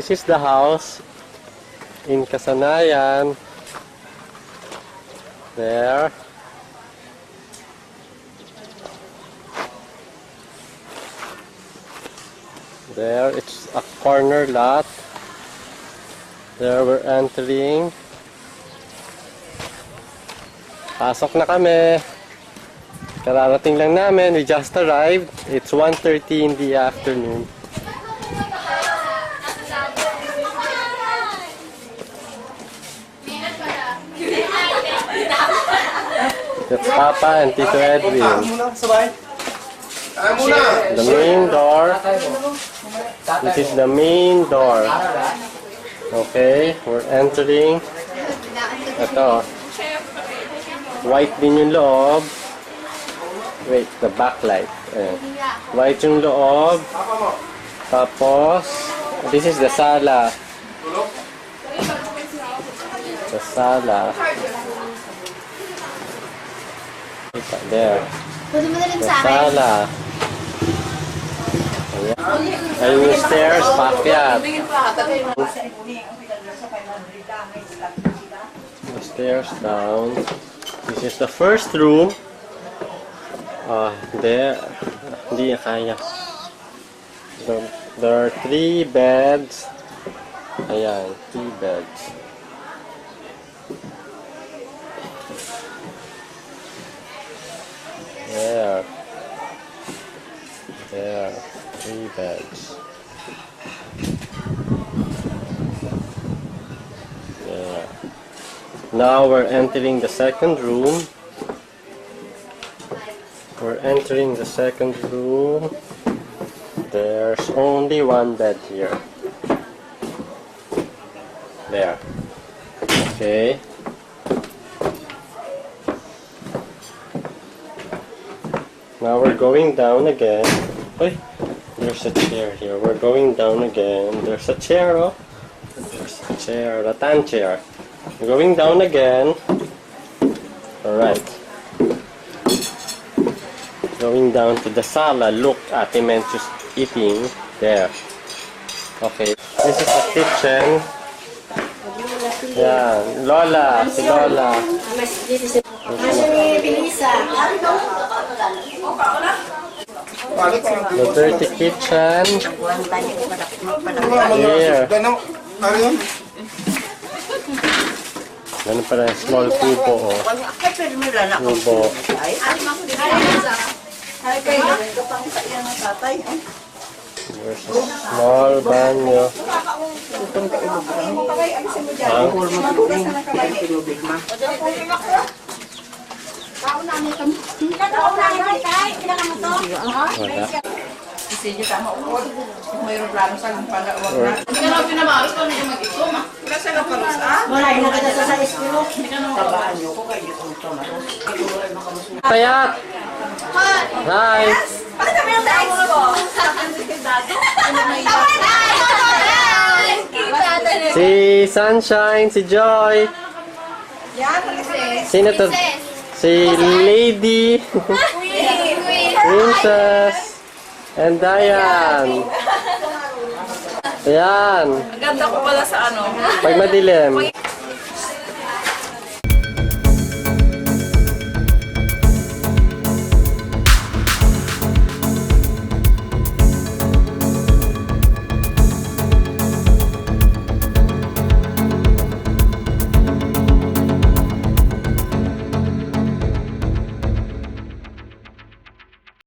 this is the house in Casanayan. There. There, it's a corner lot. There we're entering. Pasok na kami. Kararating lang namin. We just arrived. It's 1:30 in the afternoon. That's Papa and Tito Edwin. The main door. This is the main door. Okay, we're entering. Ito. White din yung loob. Wait, the backlight. White yung loob. Tapos, this is the sala. The sala. There. The sala. Ayun yung stairs, paakyat. The stairs down. This is the first room. There. Hindi kaya. There are 3 beds. Ayan, 3 beds. There. There. 3 beds. There. Now we're entering the second room. We're entering the second room. There's only 1 bed here. There. Okay. Now we're going down again. Wait, there's a chair here. We're going down again. There's a chair, oh. There's a chair, rattan chair. We're going down again. Alright. Going down to the sala. Look, Ate Menchu's eating. There. Okay. This is the kitchen. Yeah. Lola. Si Lola. The dirty kitchen. Here. Ganun pala yung small kubo, oh. Kubo. There's a small banyo. Mayroon plano sa lang pala. Hindi ka na pinamaros kung hindi mag-ikom. Wala sa nakaros, ah? Wala, hindi ka na sa ispiro. Tabaan nyo ko kayo kung tomaros. Kayat! Hi! Bakit kami yung daig ko? Si Sunshine, si Joy. Sino to? Si Lady. Princess. And Diane. Ayan. Ang ganda ko pala sa ano. Pag madilim.